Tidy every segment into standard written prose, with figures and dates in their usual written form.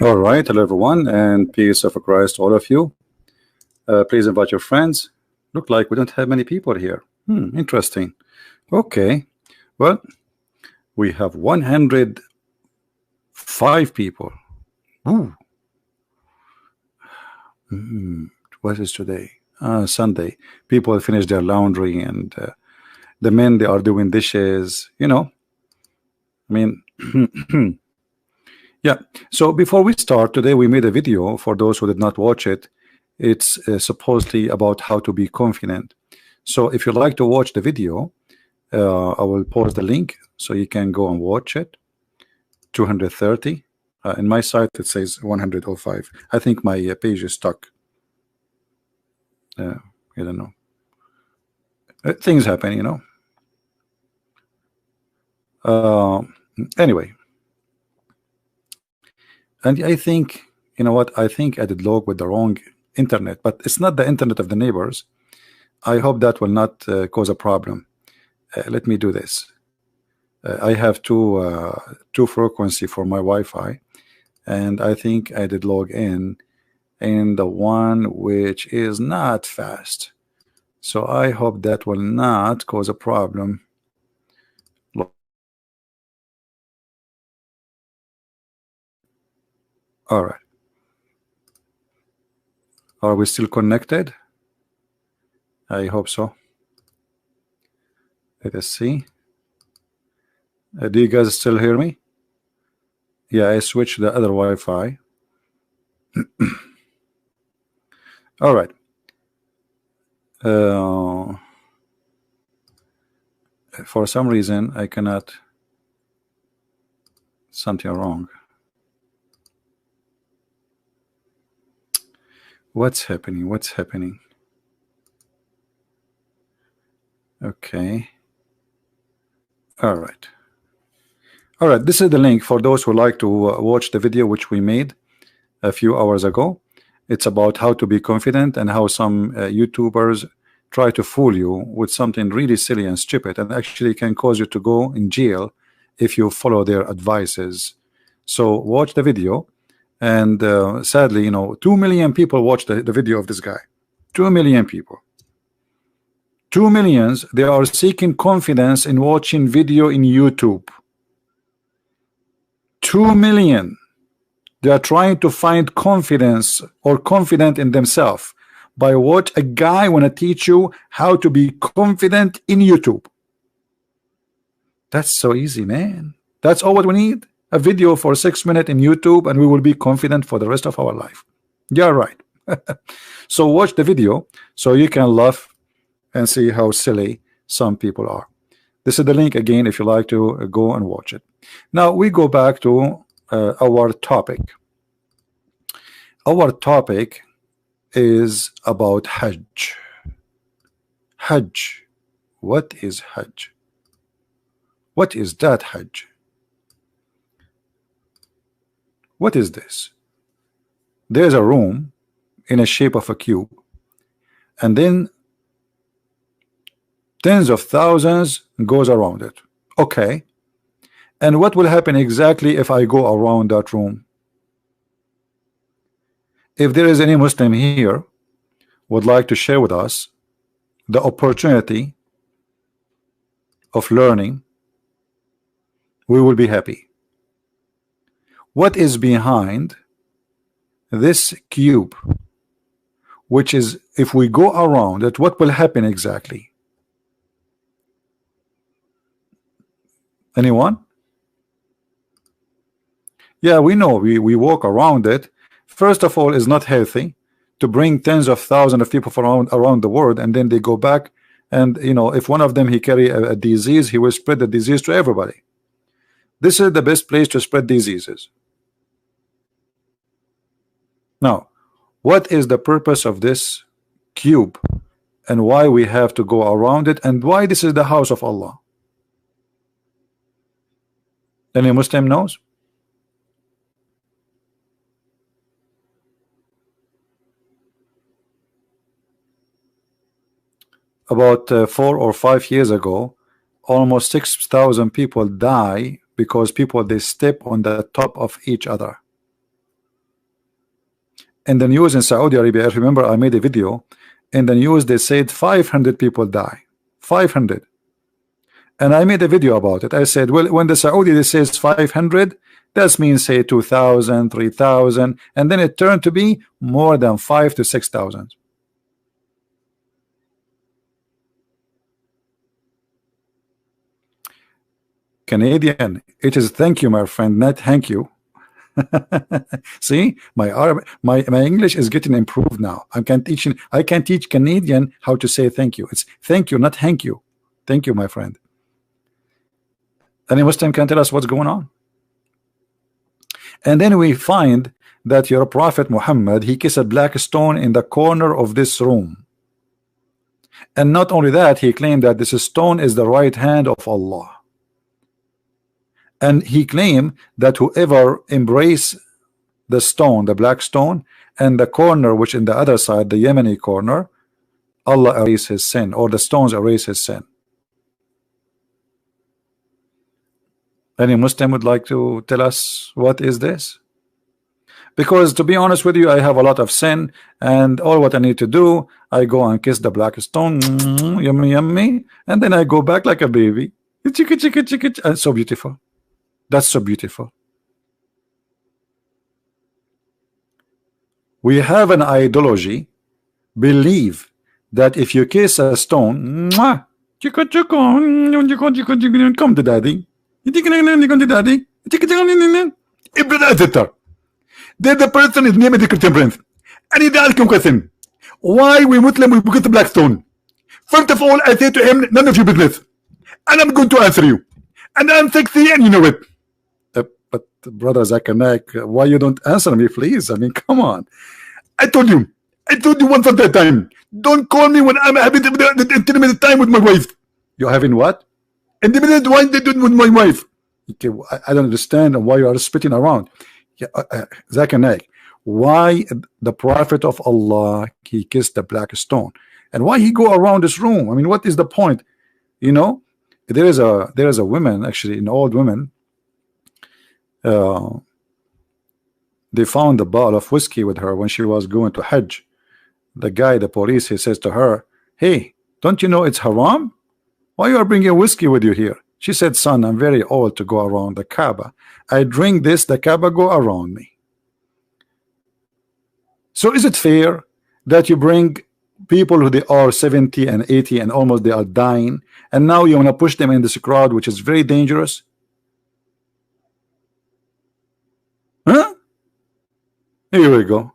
All right, hello everyone, and peace of Christ to all of you. Please invite your friends. Look like we don't have many people here. Interesting. Okay, well, we have 105 people. Ooh. What is today? Sunday. People finish their laundry, and the men, they are doing dishes. I mean. Yeah, so before we start today, we made a video for those who did not watch it. It's supposedly about how to be confident. So if you'd like to watch the video, I will post the link so you can go and watch it. 230. In my site it says 105. I think my page is stuck. I don't know. Things happen, Anyway. And I think, you know what, I think I did log with the wrong internet, but it's not the internet of the neighbors. I hope that will not cause a problem. Let me do this. I have two frequency for my Wi-Fi, and I think I did log in the one which is not fast. So I hope that will not cause a problem. All right. Are we still connected? I hope so. Let us see. Do you guys still hear me? Yeah, I switched the other Wi-Fi. All right. For some reason, I cannot. Something wrong. What's happening? What's happening? Okay. All right. All right. This is the link for those who like to watch the video which we made a few hours ago. It's about how to be confident and how some YouTubers try to fool you with something really silly and stupid, and actually can cause you to go in jail if you follow their advices. So watch the video. And sadly, 2 million people watched the video of this guy. 2 million people. 2 millions, they are seeking confidence in watching video in YouTube. 2 million. They are trying to find confidence or confident in themselves by what a guy want to teach you how to be confident in YouTube. That's so easy, man. That's all what we need. A video for 6 minutes in YouTube, and we will be confident for the rest of our life. Yeah, right. So watch the video so you can laugh and see how silly some people are. This is the link again if you like to go and watch it. Now we go back to our topic. Our topic is about Hajj. Hajj. What is Hajj? What is that Hajj? What is this? There's a room in a shape of a cube, and then tens of thousands goes around it. Okay. And what will happen exactly if I go around that room? If there is any Muslim here would like to share with us the opportunity of learning, we will be happy. What is behind this cube, which is, if we go around it, what will happen exactly? Anyone? Yeah, we know we walk around it. First of all, it's not healthy to bring tens of thousands of people from around the world, and then they go back, and if one of them he carry a disease, he will spread the disease to everybody. This is the best place to spread diseases. Now, what is the purpose of this cube, and why we have to go around it, and why this is the house of Allah? Any Muslim knows? About 4 or 5 years ago, almost 6,000 people die because people they step on the top of each other. in the news in Saudi Arabia, I remember I made a video. In the news they said 500 people die, 500, and I made a video about it. I said, well, when the Saudi they says 500, that means say 2,000, 3,000, and then it turned to be more than 5 to 6,000. Canadian, it is thank you, my friend, not thank you. See, my English is getting improved now. I can teach Canadian how to say thank you. It's thank you, not thank you. Thank you, my friend. Any Muslim can tell us what's going on. And then we find that your prophet Muhammad, he kissed a black stone in the corner of this room. And not only that, he claimed that this stone is the right hand of Allah. And he claimed that whoever embrace the stone, the black stone, and the corner which in the other side, the Yemeni corner, Allah erase his sin, or the stones erase his sin. Any Muslim would like to tell us what is this? Because to be honest with you, I have a lot of sin, and all what I need to do, I go and kiss the black stone, yummy yummy, and then I go back like a baby. Chicka chicka chicka, and so beautiful. That's so beautiful. We have an ideology, believe that if you kiss a stone, come to daddy. Daddy. Then the person is named the Christian Prince. And he asked him question. Why we Muslim we kiss the black stone? First of all, I say to him, none of your business. And I'm going to answer you. And I'm sexy and you know it. But brother Zakanak, why you don't answer me, please? I mean, come on. I told you once at that time. Don't call me when I'm having the intimate time with my wife. You're having what? Intimate time with my wife. Okay, I don't understand why you are spitting around. Yeah, Zakanak, why the prophet of Allah he kissed the black stone, and why he go around this room? I mean, what is the point? You know, there is a woman, actually an old woman. They found a bottle of whiskey with her when she was going to Hajj. The guy, the police, he says to her, hey, don't you know it's haram? Why you are bringing whiskey with you here? She said, son, I'm very old to go around the Kabah. I drink this, the Kabah go around me. So is it fair that you bring people who they are 70 and 80 and almost they are dying, and now you want to push them in this crowd which is very dangerous? Huh? Here we go.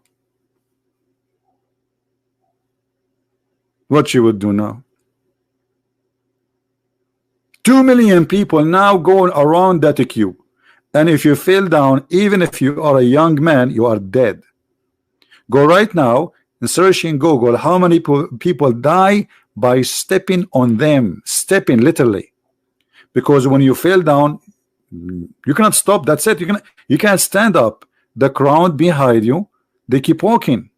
What you would do now? 2 million people now going around that queue, and if you fell down, even if you are a young man, you are dead. Go right now and search in Google how many people die by stepping on them, stepping literally, because when you fell down, you cannot stop. That's it. You can't stand up. The crowd behind you, they keep walking,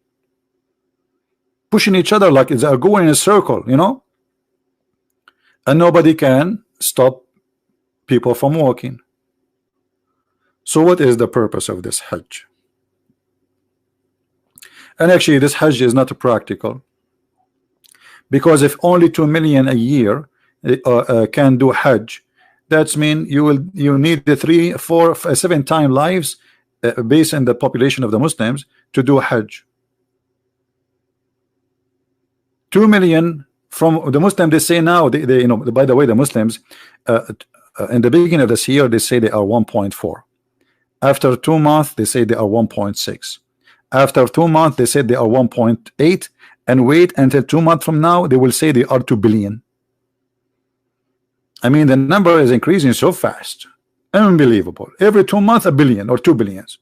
pushing each other like they're going in a circle, you know, and nobody can stop people from walking. So what is the purpose of this Hajj? And actually this Hajj is not practical, because if only 2 million a year can do Hajj, that's mean you need the 3, 4, 7 times lives based on the population of the Muslims to do Hajj. 2 million from the Muslims, they say now, they you know, by the way, the Muslims in the beginning of this year they say they are 1.4. After 2 months they say they are 1.6. After 2 months they said they are 1.8, and wait until 2 months from now they will say they are 2 billion. I mean, the number is increasing so fast, unbelievable. Every 2 months a billion or 2 billions,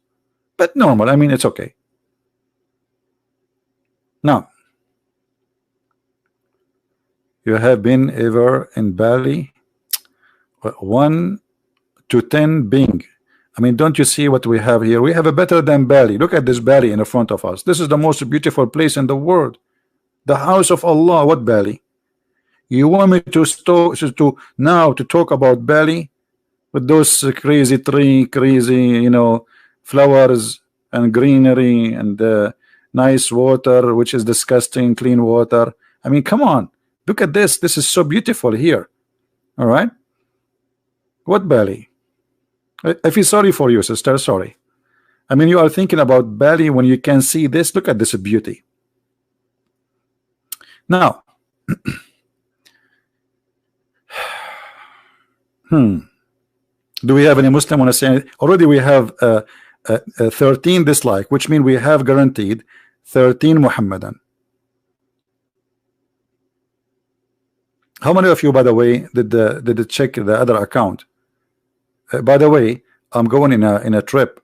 but normal. I mean, it's okay. Now, you have been ever in Bali? 1 to 10 Bing. I mean, don't you see what we have here? We have a better than Bali. Look at this Bali in the front of us. This is the most beautiful place in the world, the house of Allah. What Bali? You want me to now to talk about Bali with those crazy tree, crazy, you know, flowers and greenery and nice water, which is disgusting, clean water. I mean, come on, look at this. This is so beautiful here. All right. What Bali? I feel sorry for you, sister. Sorry. I mean, you are thinking about Bali when you can see this. Look at this beauty. Now, do we have any Muslim want to say? Already we have 13 dislike, which means we have guaranteed 13 Muhammadan. How many of you, by the way, did check the other account? By the way, I'm going in a trip.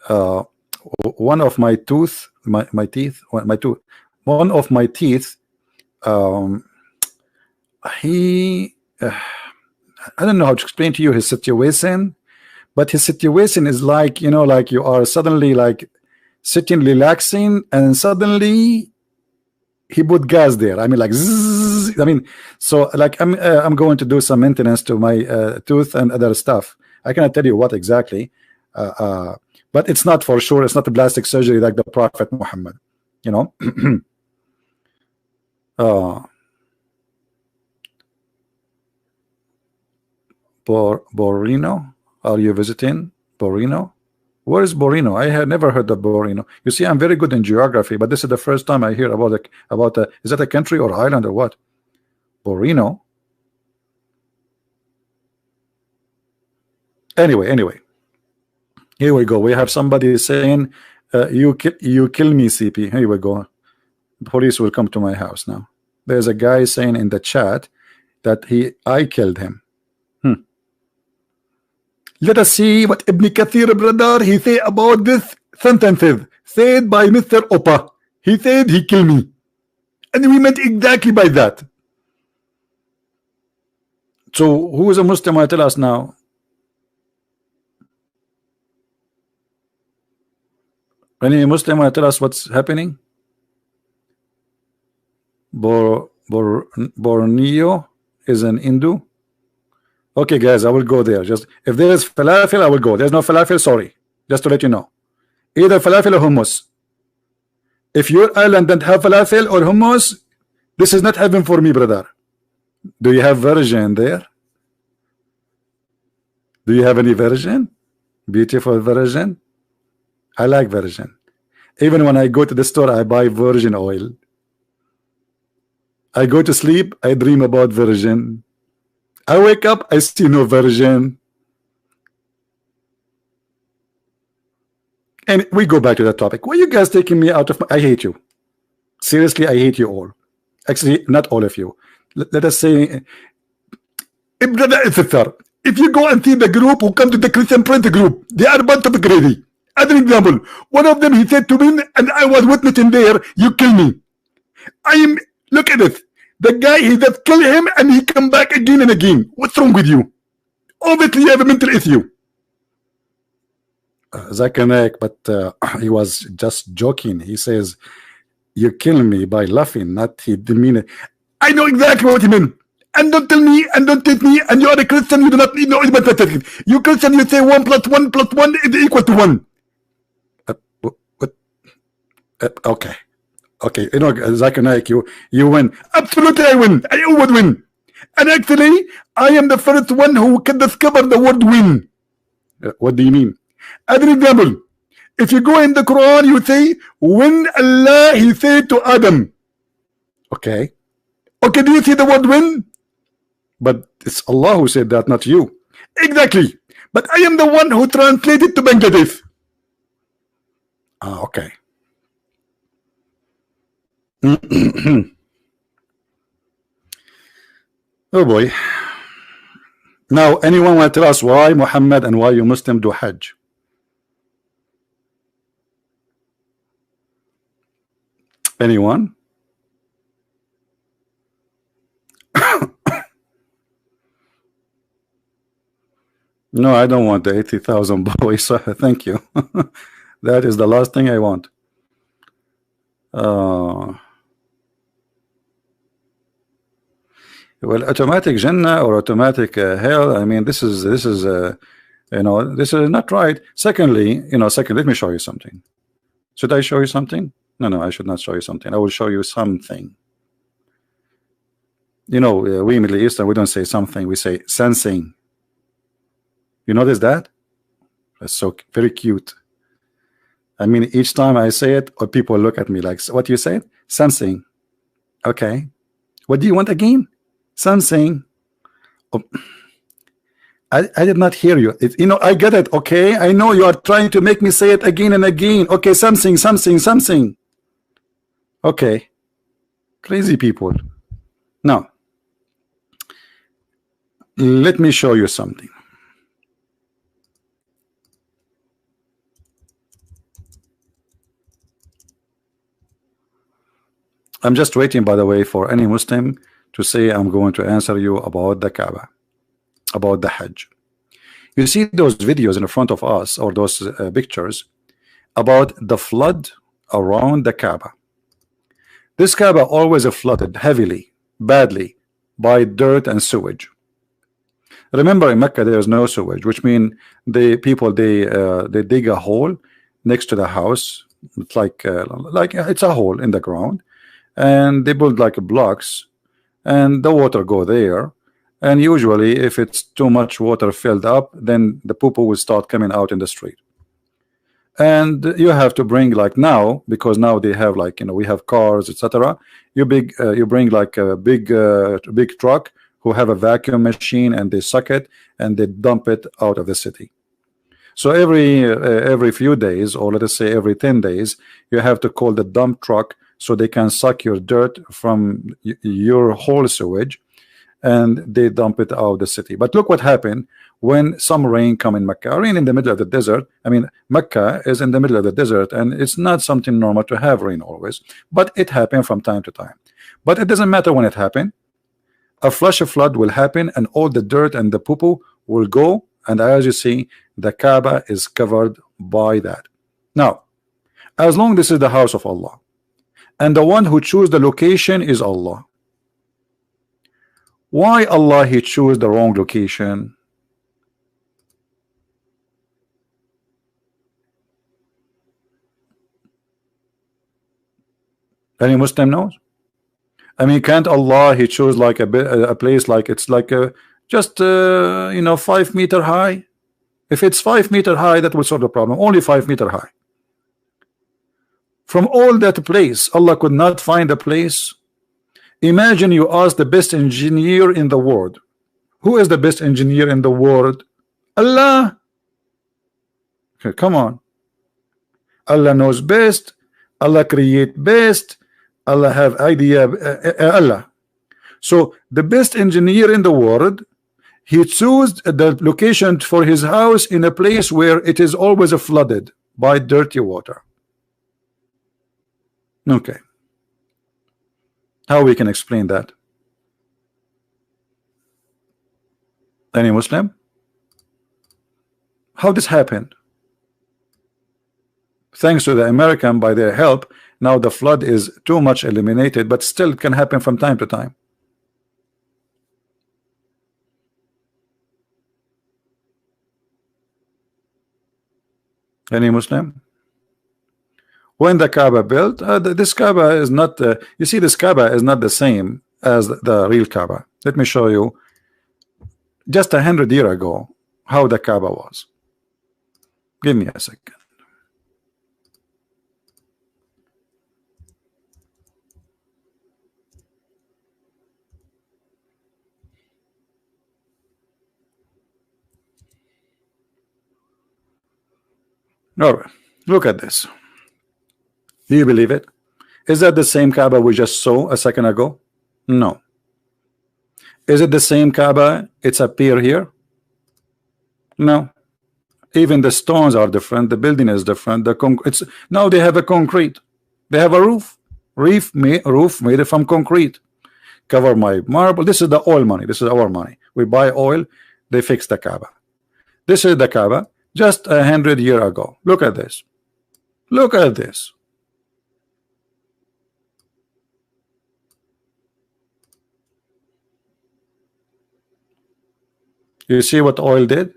One of my teeth, one of my teeth, he I don't know how to explain to you his situation, but his situation is like, you know, like you are suddenly like sitting relaxing and suddenly he put gas there. I mean, like zzz, I mean, so like I'm going to do some maintenance to my tooth and other stuff. I cannot tell you what exactly, but it's not for sure. It's not a plastic surgery like the Prophet Muhammad, you know. Borino, are you visiting Borino? Where is Borino? I had never heard of Borino. You see, I'm very good in geography, but this is the first time I hear about is that a country or island or what? Borino. Anyway, here we go. We have somebody saying, you kill me, CP. Here we go. Police will come to my house now. There's a guy saying in the chat that I killed him. Let us see what Ibn Kathir, brother, he say about this sentences said by Mr. Opa. He said he killed me, and we meant exactly by that. So who is a Muslim? I tell us now. Any Muslim want to tell us what's happening? Borneo is an Hindu. Okay, guys, I will go there. Just if there is falafel, I will go. There's no falafel, sorry. Just to let you know. Either falafel or hummus. If your island doesn't have falafel or hummus, this is not heaven for me, brother. Do you have version there? Do you have any version? Beautiful version. I like virgin. Even when I go to the store, I buy virgin oil. I go to sleep, I dream about virgin. I wake up, I see no virgin. And we go back to that topic. Why are you guys taking me out of my... I hate you. Seriously, I hate you all. Actually, not all of you. Let us say, brother and sister, if you go and see the group who come to the Christian Prince group, they are a bunch of crazy. As an example, one of them, he said to me, and I was witnessing there, you kill me. Look at it. The guy, he just kill him and he come back again and again. What's wrong with you? Obviously, you have a mental issue. Zakanek, but he was just joking. He says, you kill me by laughing, not he didn't mean it. I know exactly what he meant. And don't tell me, and don't take me, and you are a Christian, you do not know it. You Christian, you say 1 + 1 + 1 is equal to 1. What? Okay. Okay, you know, Zakanek, you win. Absolutely, I win. I would win. And actually, I am the first one who can discover the word win. What do you mean? As an example, if you go in the Quran, you say, when Allah, he said to Adam. Okay. Okay, do you see the word win? But it's Allah who said that, not you. Exactly. But I am the one who translated to Bangladesh. Okay. Oh boy. Now, anyone want to tell us why Muhammad and why you Muslim do Hajj? Anyone? No, I don't want the 80,000 boys. Thank you. That is the last thing I want. Well, automatic Jannah or automatic hell. I mean, this is you know, this is not right. Secondly, let me show you something. Should I show you something? No, I should not show you something. I will show you something. You know, we Middle Eastern, we don't say something, we say sensing. You notice that? That's so very cute. I mean, each time I say it, or people look at me like, what you said? Sensing. Okay. What do you want again? Sensing. Oh. I did not hear you. You know, I get it. Okay, I know you are trying to make me say it again and again. Okay, something. Okay, crazy people. Now, let me show you something. I'm just waiting, by the way, for any Muslim to say I'm going to answer you about the Kabah, about the Hajj. You see those videos in front of us, or those pictures about the flood around the Kaaba. This Kaaba always flooded heavily, badly, by dirt and sewage. Remember, in Mecca there is no sewage, which means the people they dig a hole next to the house. It's like it's a hole in the ground, and they build like blocks, and the water go there. And usually, if it's too much water filled up, then the poo-poo will start coming out in the street. And you have to bring, like now, because now they have, like, you know, we have cars, etc. You bring like a big truck who have a vacuum machine, and they suck it and they dump it out of the city. So every few days, or let us say every 10 days, you have to call the dump truck so they can suck your dirt from your whole sewage, and they dump it out of the city. But look what happened when some rain come in Mecca. Rain in the middle of the desert. I mean, Mecca is in the middle of the desert, and it's not something normal to have rain always, but it happened from time to time. But it doesn't matter when it happened. A flash flood will happen, and all the dirt and the poo-poo will go, and as you see, the Kaaba is covered by that. Now, as long this is the house of Allah, and the one who choose the location is Allah, why Allah he choose the wrong location? Any Muslim knows? I mean, can't Allah he choose like a place like it's like just you know, 5 meter high? If it's 5 meter high, that will solve the problem. Only 5 meter high. From all that place, Allah could not find a place. Imagine you ask the best engineer in the world. Who is the best engineer in the world? Allah. Okay, come on. Allah knows best. Allah create best. Allah have idea. Allah. So the best engineer in the world, he chose the location for his house in a place where it is always flooded by dirty water. Okay. How we can explain that? Any Muslim? How this happened? Thanks to the American, by their help, now the flood is too much eliminated, but still can happen from time to time. Any Muslim? When the Kaaba built, this Kaaba is not, you see, this Kaaba is not the same as the real Kaaba. Let me show you just 100 years ago how the Kaaba was. Give me a second. All right, look at this. Do you believe it? Is that the same Kaaba we just saw a second ago? No. Is it the same Kaaba? It's appear here? No. Even the stones are different. The building is different. It's now they have a concrete. They have a roof. Roof made from concrete. Cover my marble. This is the oil money. This is our money. We buy oil. They fix the Kaaba. This is the Kaaba just 100 years ago. Look at this. Look at this. You see what oil did?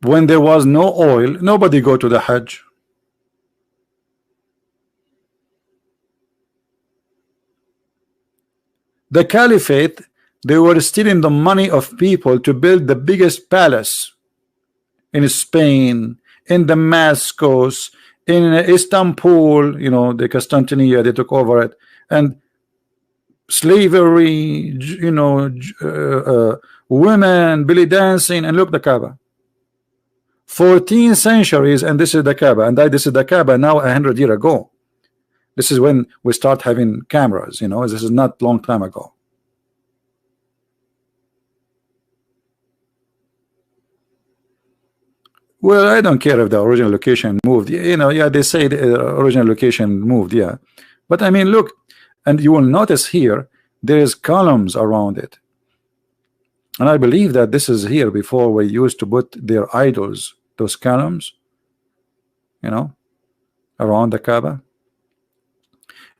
When there was no oil, nobody go to the Hajj. The caliphate, they were stealing the money of people to build the biggest palace in Spain, in Damascus, in Istanbul, you know, the Constantinople, they took over it, and slavery, you know, women, belly dancing, and look, the Kaaba. 14 centuries, and this is the Kaaba, and this is the Kaaba now 100 years ago. This is when we start having cameras, you know, this is not long time ago. Well, I don't care if the original location moved, you know, yeah, they say the original location moved, yeah. But I mean, look, and you will notice here, there is columns around it. And I believe that this is here before we used to put their idols, those columns, you know, around the Kaaba.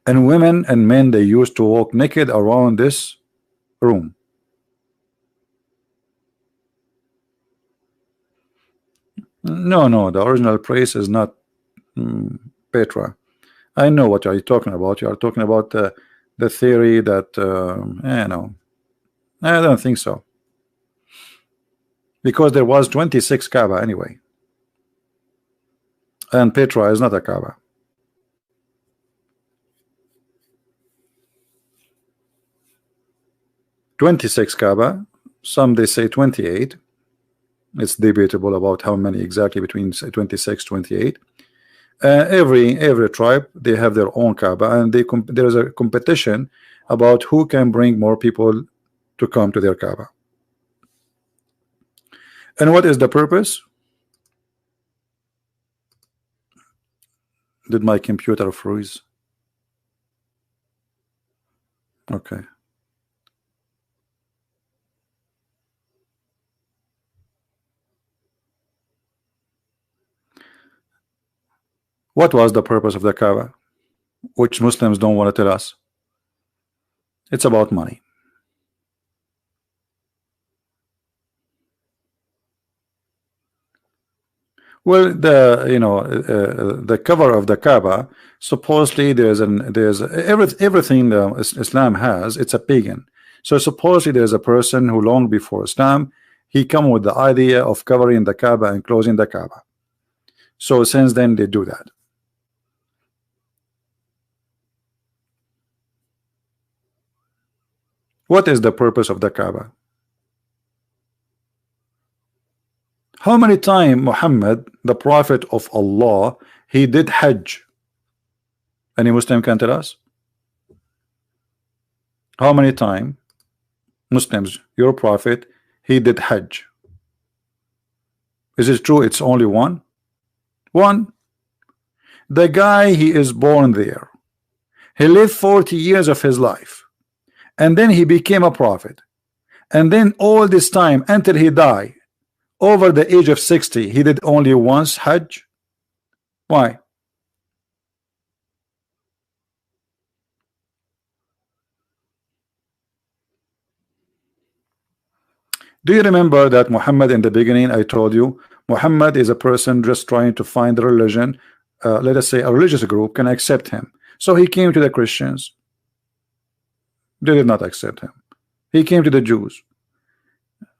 And women and men, they used to walk naked around this room. No, the original place is not Petra. I know what you're talking about. You are talking about the theory that, you know, I don't think so. Because there was 26 Kaaba anyway. And Petra is not a Kaaba. "26 Kaaba, some they say 28. It's debatable about how many exactly, between 26, 28. Every tribe, they have their own Kaaba, and there's a competition about who can bring more people to come to their Kaaba. And what is the purpose? Did my computer freeze? Okay. What was the purpose of the Kaaba, which Muslims don't want to tell us? It's about money. Well, the cover of the Kaaba, supposedly there's everything Islam has, it's a pagan. So supposedly there's a person who long before Islam, he come with the idea of covering the Kaaba and closing the Kaaba. So since then they do that. What is the purpose of the Kaaba? How many times Muhammad, the prophet of Allah, he did Hajj? Any Muslim can tell us? How many times Muslims, your prophet, he did Hajj? Is it true it's only one? One. The guy, he is born there. He lived 40 years of his life. And then he became a prophet. And then all this time until he died, over the age of 60, he did only once Hajj. Why? Do you remember that Muhammad, in the beginning I told you, Muhammad is a person just trying to find a religion, let us say a religious group can accept him. So he came to the Christians. They did not accept him. He came to the Jews.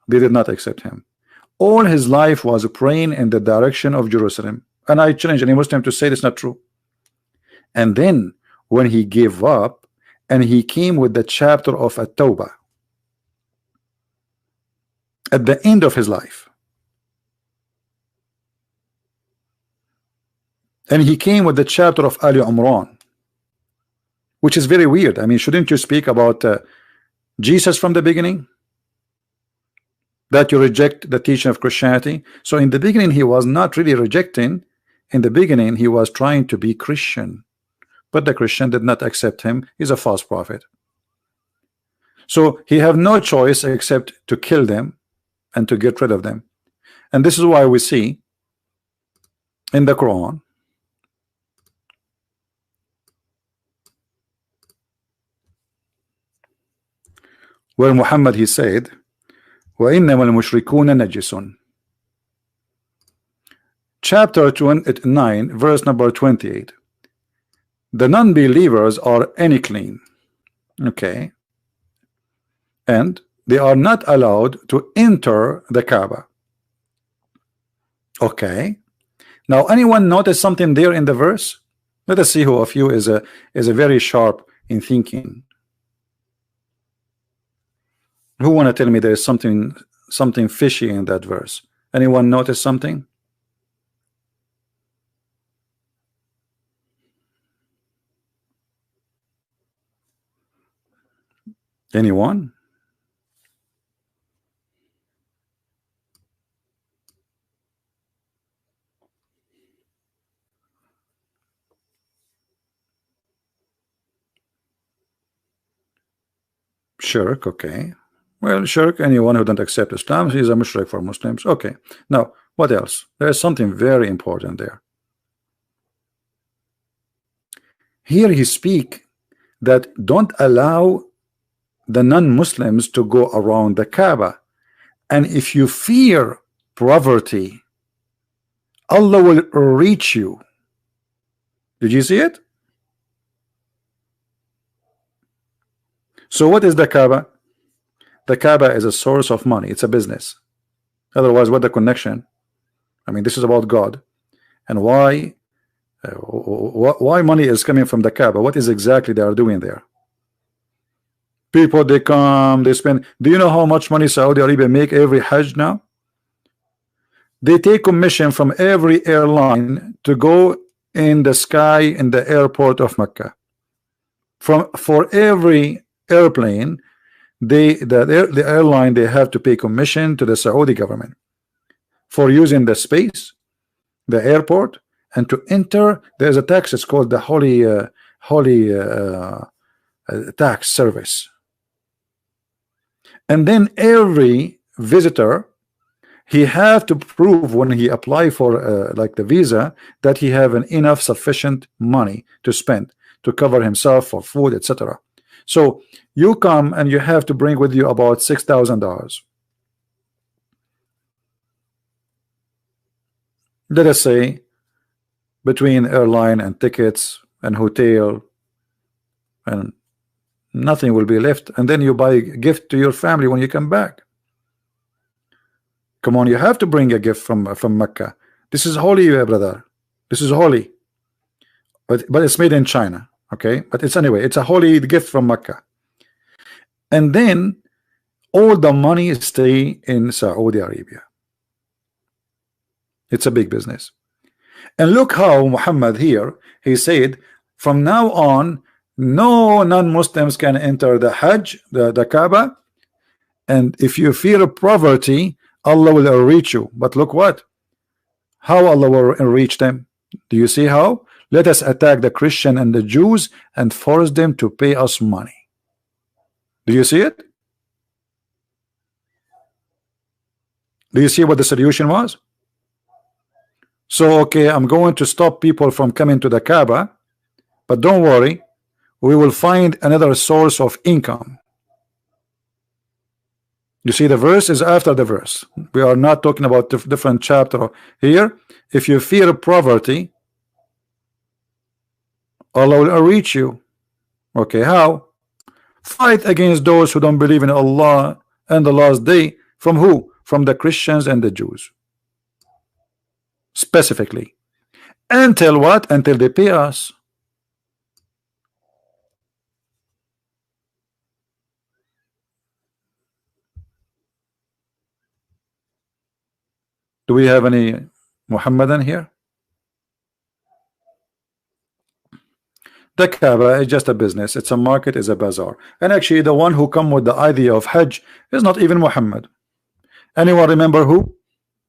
They did not accept him. All his life was praying in the direction of Jerusalem. And I challenge any Muslim to say this is not true. And then when he gave up and he came with the chapter of At-Tawbah at the end of his life, and he came with the chapter of Ali Imran, which is very weird. I mean, shouldn't you speak about Jesus from the beginning? That you reject the teaching of Christianity. So in the beginning he was not really rejecting. In the beginning he was trying to be Christian, but the Christian did not accept him. He's a false prophet. So he have no choice except to kill them and to get rid of them. And this is why we see in the Quran where Muhammad, he said, وَإِنَّمَا الْمُشْرِكُونَ نَجِسٌ. Chapter 9, verse number 28. The non-believers are unclean. Okay. and they are not allowed to enter the Kaaba. Okay, now anyone notice something there in the verse? Let us see who of you is a very sharp in thinking. Who want to tell me there is something fishy in that verse? Anyone notice something? Anyone? Shirk, okay. Well, shirk, anyone who don't accept Islam, he is a mushrik for Muslims. Okay. Now, what else? There is something very important there. Here he speak that don't allow the non-Muslims to go around the Kaaba. And if you fear poverty, Allah will reach you. Did you see it? So what is the Kaaba? The Kaaba is a source of money. It's a business. Otherwise, what the connection? I mean, this is about God. And why money is coming from the Kaaba? What is exactly they are doing there? People, they come, they spend. Do you know how much money Saudi Arabia make every Hajj now? They take commission from every airline to go in the sky in the airport of Mecca. For every airplane, the airline, they have to pay commission to the Saudi government for using the space, the airport, and to enter. There's a tax. It's called the holy tax service. And then every visitor, he have to prove when he apply for like the visa that he have enough sufficient money to spend to cover himself for food, etc. So you come and you have to bring with you about $6,000. Let us say between airline and tickets and hotel, and nothing will be left, and then you buy a gift to your family when you come back. Come on, you have to bring a gift from Mecca. This is holy, brother. This is holy, but it's made in China. Okay, but it's anyway, it's a holy gift from Mecca. And then all the money stay in Saudi Arabia. It's a big business. And look how Muhammad here, he said from now on no non-Muslims can enter the Hajj, the Kaaba, and if you fear poverty, Allah will reach you. But look what, how Allah will reach them. Do you see how? Let us attack the Christian and the Jews and force them to pay us money. Do you see it? Do you see what the solution was? So okay, I'm going to stop people from coming to the Kaaba, but don't worry, we will find another source of income. You see, the verse is after the verse. We are not talking about different chapter here. If you fear poverty, Allah will reach you. Okay, how? Fight against those who don't believe in Allah and the last day. From who? From the Christians and the Jews. Specifically. Until what? Until they pay us. Do we have any Muhammadan here? The Kaaba is just a business. It's a market, it's a bazaar. And actually the one who come with the idea of Hajj is not even Muhammad. Anyone remember who?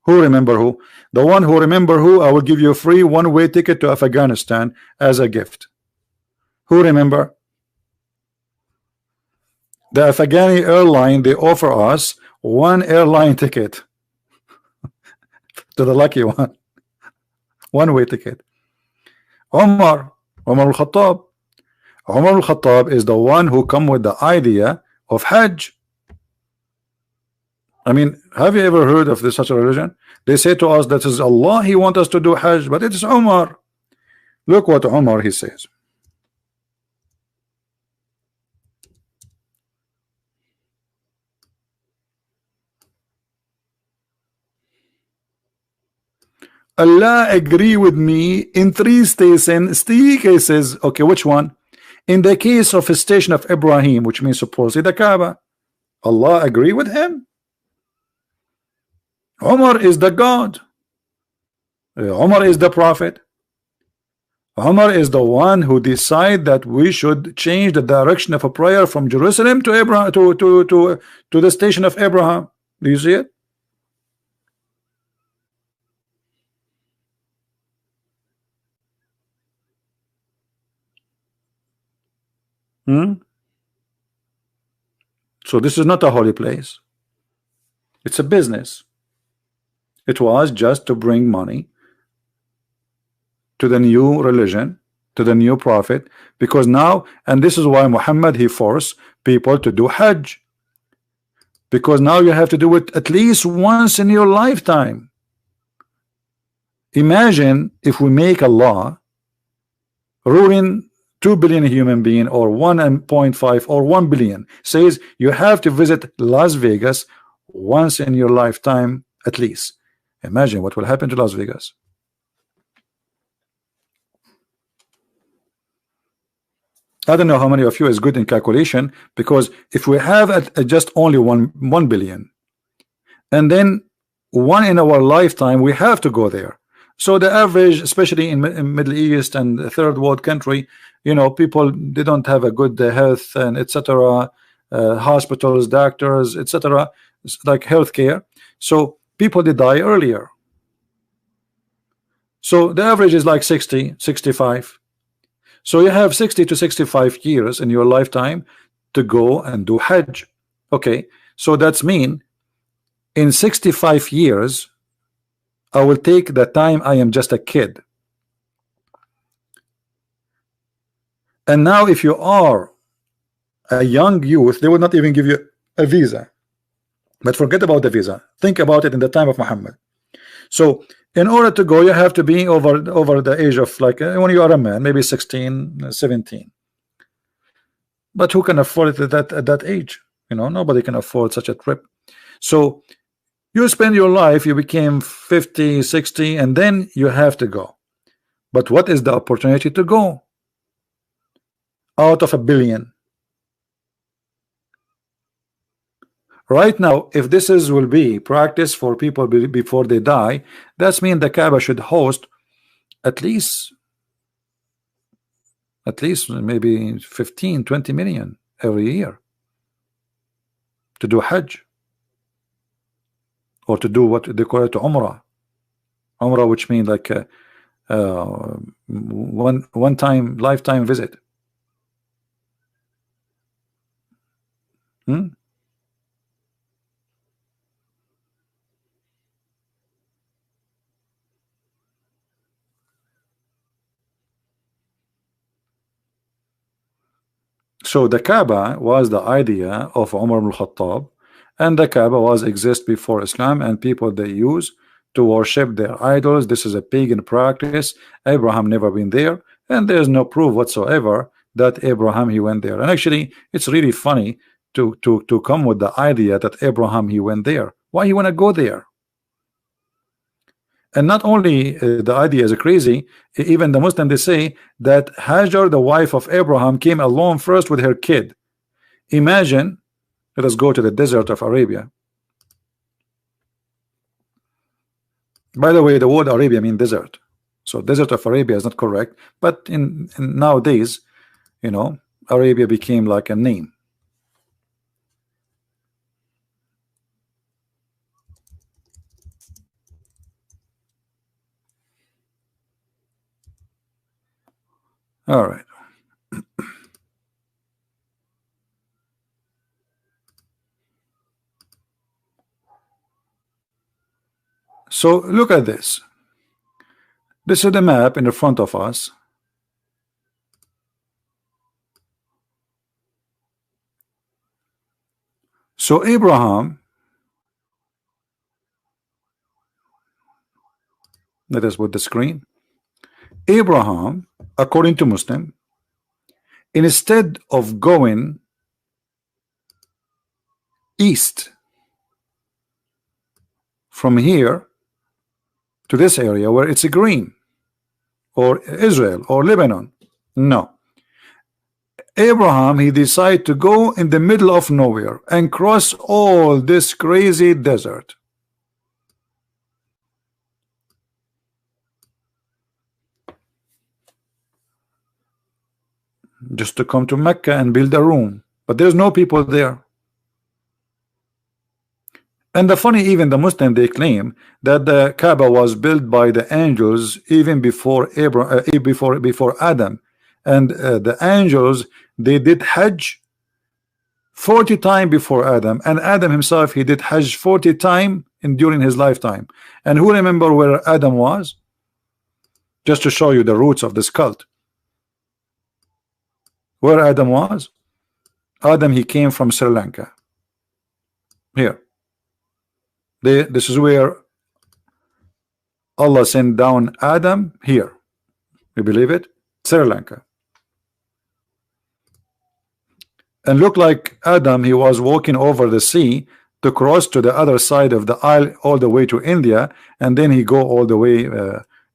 Who remember who? The one who remember who, I will give you a free one-way ticket to Afghanistan as a gift. Who remember? The Afghani airline, they offer us one airline ticket to the lucky one. One-way ticket. Umar al-Khattab. Umar al-Khattab is the one who come with the idea of Hajj. I mean, have you ever heard of this such a religion? They say to us that is Allah, he want us to do Hajj, but it is Umar. Look what Umar he says. Allah agree with me in three cases. Okay, which one? In the case of a station of Ibrahim, which means supposedly the Kaaba, Allah agree with him. Umar is the God. Umar is the prophet. Umar is the one who decide that we should change the direction of a prayer from Jerusalem to Abraham to the station of Abraham. Do you see it? So this is not a holy place. It's a business. It was just to bring money to the new religion, to the new prophet, because now, and this is why Muhammad, he forced people to do Hajj, because now you have to do it at least once in your lifetime. Imagine if we make a law ruling 2 billion human being, or 1.5 or 1 billion, says you have to visit Las Vegas once in your lifetime at least. Imagine what will happen to Las Vegas. I don't know how many of you is good in calculation, because if we have just only 1 billion, and then one in our lifetime, we have to go there. So the average, especially in Middle East and third world country, you know, people, they don't have a good health and etc. Hospitals, doctors, etc. like healthcare. So people, they die earlier. So the average is like 60, 65. So you have 60 to 65 years in your lifetime to go and do Hajj. Okay, so that's mean in 65 years I will take the time I am just a kid. And now if you are a young youth, they will not even give you a visa. But forget about the visa. Think about it in the time of Muhammad. So in order to go, you have to be over the age of, like, when you are a man, maybe 16, 17. But who can afford it at that age? You know, nobody can afford such a trip. So you spend your life, you became 50, 60, and then you have to go. But what is the opportunity to go out of 1 billion? Right now, if this will be practice for people before they die, that's mean the Kaaba should host at least maybe 15, 20 million every year to do Hajj, or to do what they call it, Umrah, which means like one time lifetime visit. So the Kaaba was the idea of Umar ibn Khattab, and the Kaaba was exist before Islam, and people they use to worship their idols. This is a pagan practice. Abraham never been there, and there's no proof whatsoever that Abraham he went there. And actually, it's really funny to come with the idea that Abraham he went there. Why he want to go there? And not only the idea is crazy, even the Muslim, they say that Hajar, the wife of Abraham, came alone first with her kid. Imagine, let us go to the desert of Arabia. By the way, the word Arabia means desert. So desert of Arabia is not correct, but in nowadays, you know, Arabia became like a name. All right. So look at this. This is the map in the front of us. So Abraham, let us put the screen. Abraham, according to Muslim, instead of going east from here to this area where it's green, or Israel or Lebanon. No. Abraham, he decided to go in the middle of nowhere and cross all this crazy desert. Just to come to Mecca and build a room, but there's no people there. And the funny, even the Muslim, they claim that the Kaaba was built by the angels even before before Adam, and the angels, they did Hajj 40 times before Adam, and Adam himself, he did Hajj 40 times during his lifetime. And who remember where Adam was? Just to show you the roots of this cult. Where Adam was? Adam, he came from Sri Lanka. Here. This is where Allah sent down Adam. Here. You believe it? Sri Lanka. And look like Adam, he was walking over the sea to cross to the other side of the isle all the way to India, and then he go all the way,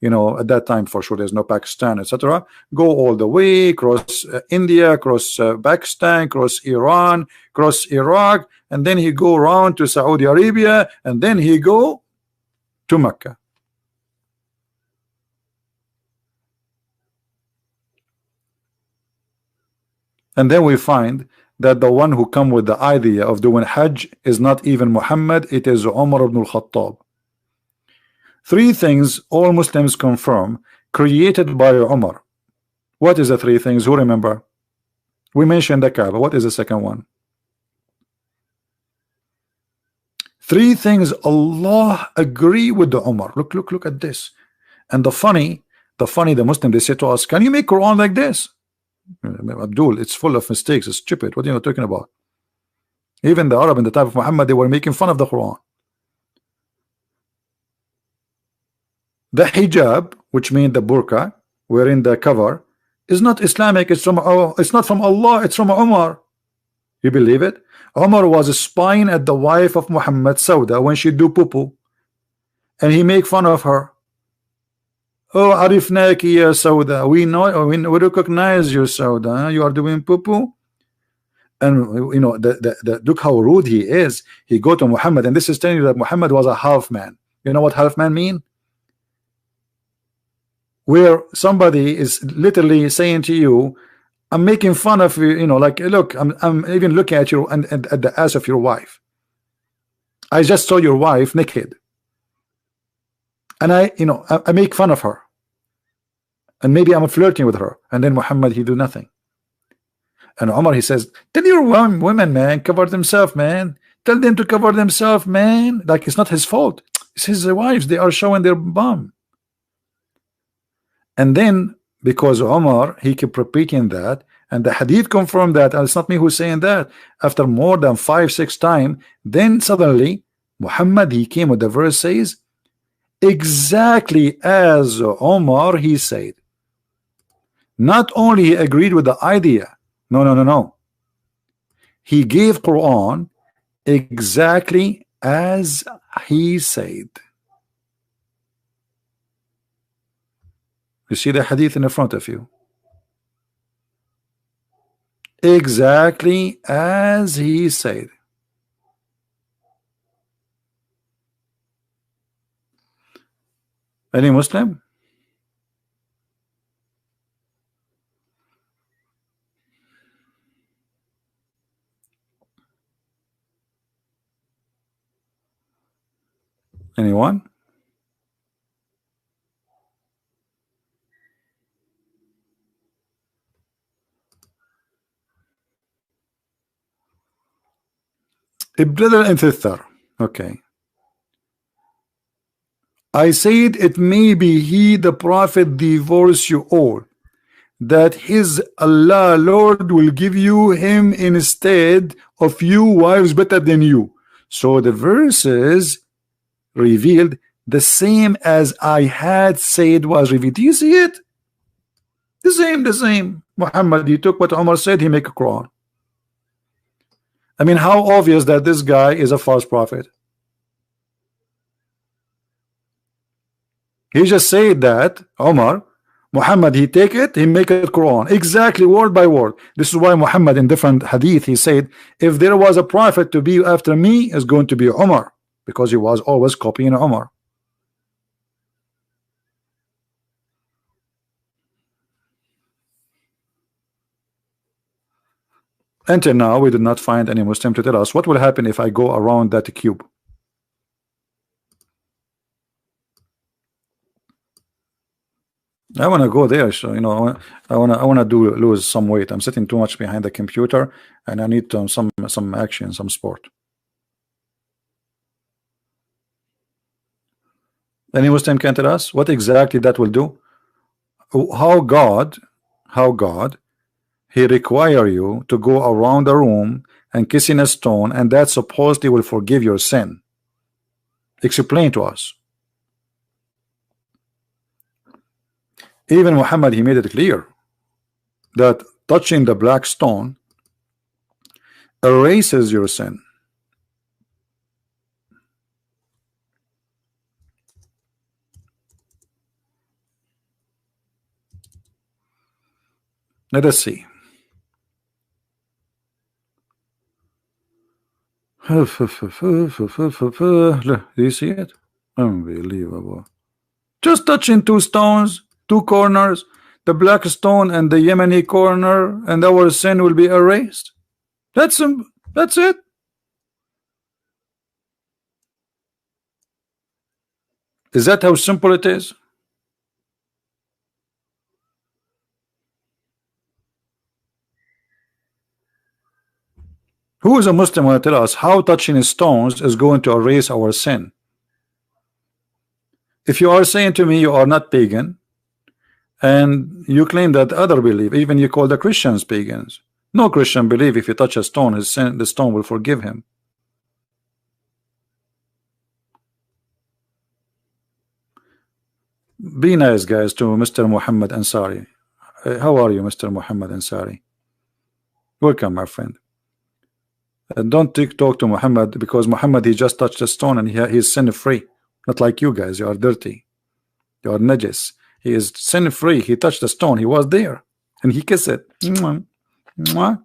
you know, at that time for sure there's no Pakistan, etc. Go all the way, cross India, cross Pakistan, cross Iran, cross Iraq, and then he go around to Saudi Arabia, and then he go to Mecca. And then we find that the one who come with the idea of doing Hajj is not even Muhammad, it is Umar ibn al-Khattab. Three things all Muslims confirm created by Umar. What is the three things? Who remember? We mentioned the Kaaba. What is the second one? Three things Allah agree with the Umar. Look at this. And the funny, the Muslim, they say to us, can you make Quran like this? Abdul, it's full of mistakes, it's stupid. What are you talking about? Even the Arab in the time of Muhammad, they were making fun of the Quran. The hijab, which means the burqa, wherein the cover, is not Islamic. It's not from Allah, it's from Umar. You believe it? Umar was spying at the wife of Muhammad, Sauda, when she do poo-poo, and he make fun of her. Oh, arifnaki ya Sauda, we know, we recognize you, Sauda. You are doing poo-poo. And you know, look how rude he is. He go to Muhammad, and this is telling you that Muhammad was a half man. You know what half man mean? Where somebody is literally saying to you, I'm making fun of you, you know, like, look, I'm even looking at you and at the ass of your wife. I just saw your wife naked, and I make fun of her, and maybe I'm flirting with her, and then Muhammad, he do nothing. And Umar, he says, tell your women, man, cover themselves, man. Tell them to cover themselves, man. Like, it's not his fault. It's his wives. They are showing their bum. And then, because Umar, he kept repeating that, and the hadith confirmed that, and it's not me who's saying that, after more than 5-6 times, then suddenly, Muhammad, he came with the verse says, exactly as Umar, he said. Not only he agreed with the idea, no. He gave Quran exactly as he said. You see the hadith in the front of you. Exactly as he said. Any Muslim? Anyone? A brother and sister. Okay. I said it may be he, the prophet, divorce you all, that his Allah Lord will give you him instead of you wives better than you. So the verses revealed the same as I had said was revealed. Do you see it? The same. Muhammad, he took what Umar said, he make a Quran. I mean, how obvious that this guy is a false prophet. He just said that Omar, Muhammad, he take it, he make it Quran, exactly word by word. This is why Muhammad in different hadith, he said, if there was a prophet to be after me, is going to be Omar, because he was always copying Omar. Until now, we did not find any Muslim to tell us what will happen if I go around that cube. I want to go there, so you know, I want to lose some weight. I'm sitting too much behind the computer, and I need some action, some sport. Any Muslim can tell us what exactly that will do? How God, he require you to go around the room and kissing a stone, and that supposedly will forgive your sin. Explain to us. Even Muhammad, he made it clear that touching the black stone erases your sin. Let us see. Do you see it? Unbelievable. Just touching two stones, two corners, the black stone and the Yemeni corner, and our sin will be erased. That's it. Is that how simple it is? Who is a Muslim want to tell us how touching stones is going to erase our sin? If you are saying to me you are not pagan, and you claim that other believe, even you call the Christians pagans. No Christian believe if you touch a stone, his sin, the stone will forgive him. Be nice, guys, to Mr. Muhammad Ansari. How are you, Mr. Muhammad Ansari? Welcome, my friend. Don't talk to Muhammad, because Muhammad, he just touched a stone and he's sin free. Not like you guys, you are dirty. You are najis. He is sin free. He touched the stone, he was there, and he kissed it. Mwah. Mwah.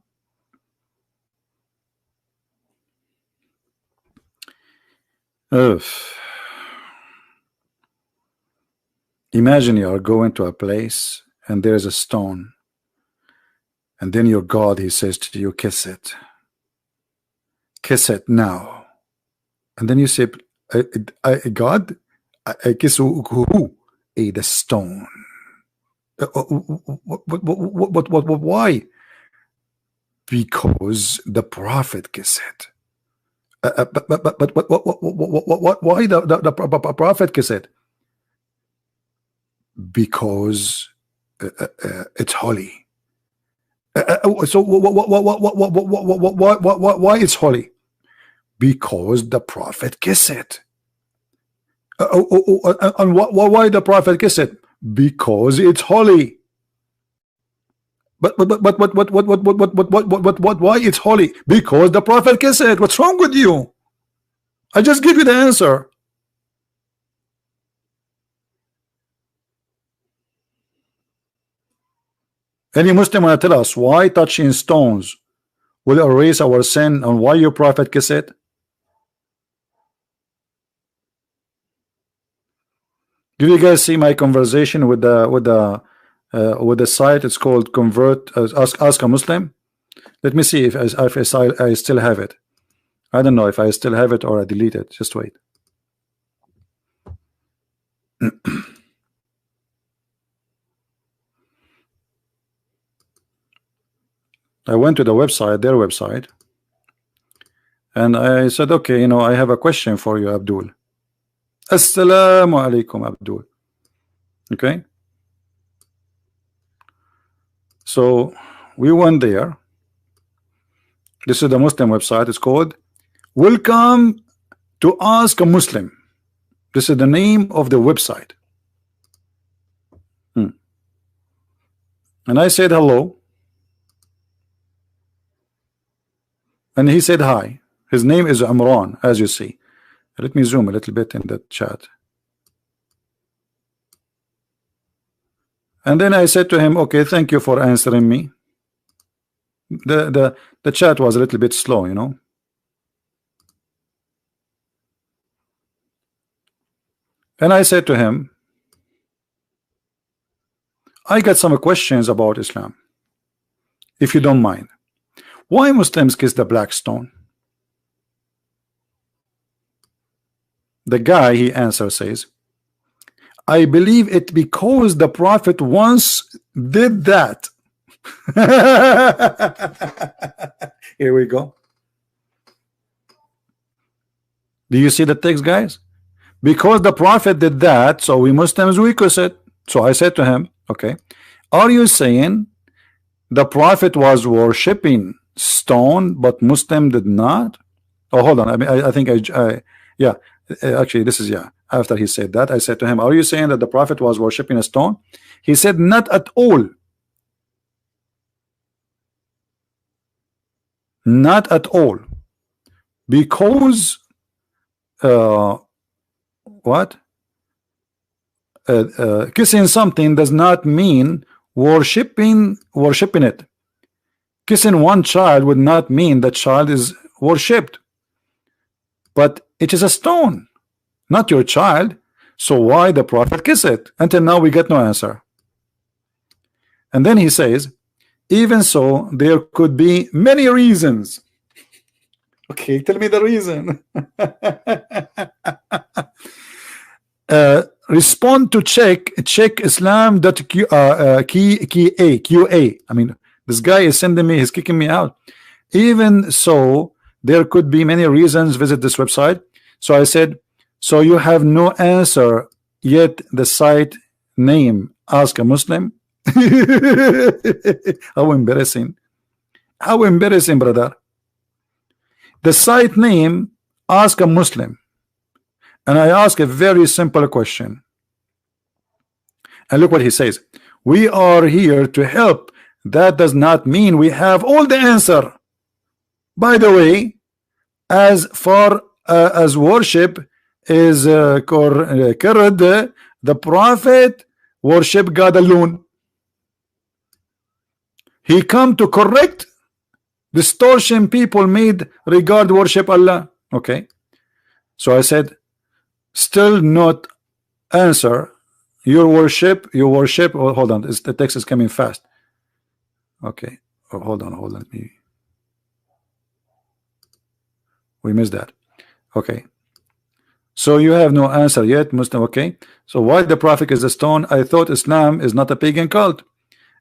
Imagine you are going to a place and there is a stone, and then your God, he says to you, kiss it. Kiss it now. And then you say, God, I kiss who? The stone. Why? Because the prophet kissed it. But why the prophet kissed it? Because it's holy. So why it's holy? Because the prophet kissed it. And why the prophet kissed it? Because it's holy. But why it's holy? Because the prophet kissed it. What's wrong with you? I just give you the answer. Any Muslim want to tell us why touching stones will erase our sin, and why your prophet kissed it? Do you guys see my conversation with the site? It's called Convert. Ask a Muslim. Let me see if I still have it. I don't know if I still have it or I delete it. Just wait. I went to the website, their website, and I said, okay, you know, I have a question for you, Abdul. Assalamu alaikum, Abdul. Okay. So we went there. This is the Muslim website. It's called Welcome to Ask a Muslim. This is the name of the website. And I said hello. And he said hi. His name is Imran, as you see. Let me zoom a little bit in the chat. And then I said to him, okay, thank you for answering me. The chat was a little bit slow, you know. And I said to him, I got some questions about Islam, if you don't mind. Why Muslims kiss the black stone? The guy, he answers, says, I believe it because the Prophet once did that. Here we go. Do you see the text, guys? Because the Prophet did that, so we Muslims, we kiss it. So I said to him, okay, are you saying the Prophet was worshipping stone but Muslim did not? Oh, hold on. I think yeah, actually this is, yeah, after he said that, I said to him, are you saying that the Prophet was worshipping a stone? He said, not at all. Not at all. Because what? Kissing something does not mean worshipping it. Kissing one child would not mean that child is worshipped, but it is a stone, not your child. So why the Prophet kiss it? Until now we get no answer. And then he says, even so, there could be many reasons. Okay, tell me the reason. Respond to check Islam.qa. I mean, this guy is sending me, he's kicking me out. Even so, there could be many reasons. Visit this website. So I said, so you have no answer yet. The site name, ask a Muslim. How embarrassing. How embarrassing, brother. The site name, ask a Muslim. And I ask a very simple question. And look what he says. We are here to help. That does not mean we have all the answer. By the way, as far as worship is concerned, the Prophet worship God alone. He come to correct distortion people made regard worship Allah. Okay. So I said, still not answer. You worship. Oh, hold on, the text is coming fast. Okay. Oh, hold on. We missed that. Okay. So you have no answer yet, Muslim. Okay. So why the Prophet is a stone? I thought Islam is not a pagan cult.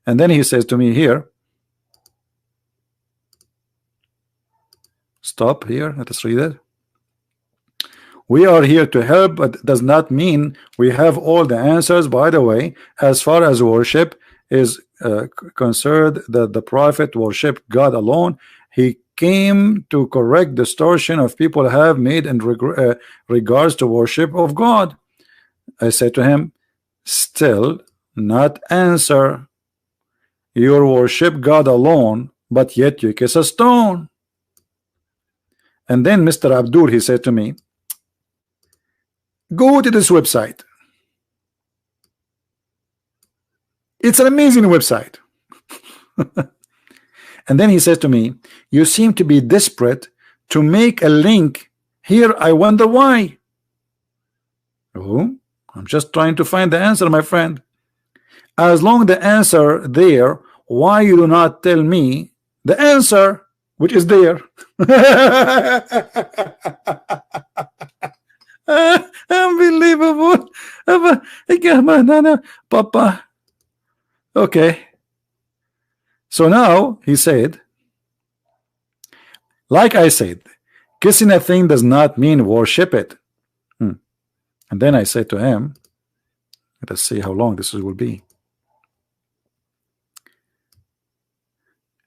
And then he says to me here, stop here. Let us read it. We are here to help, but does not mean we have all the answers. By the way, as far as worship is concerned, that the Prophet worshiped God alone. He came to correct distortion of people have made in regards to worship of God. I said to him, still not answer. You worship God alone, but yet you kiss a stone. And then Mr. Abdul, he said to me, go to this website. It's an amazing website. And then he says to me, you seem to be desperate to make a link here. I wonder why. Oh, I'm just trying to find the answer, my friend. As long the answer there, why you do not tell me the answer which is there? Unbelievable. Papa. Okay. So now he said, like I said, kissing a thing does not mean worship it. And then I said to him, let us see how long this will be.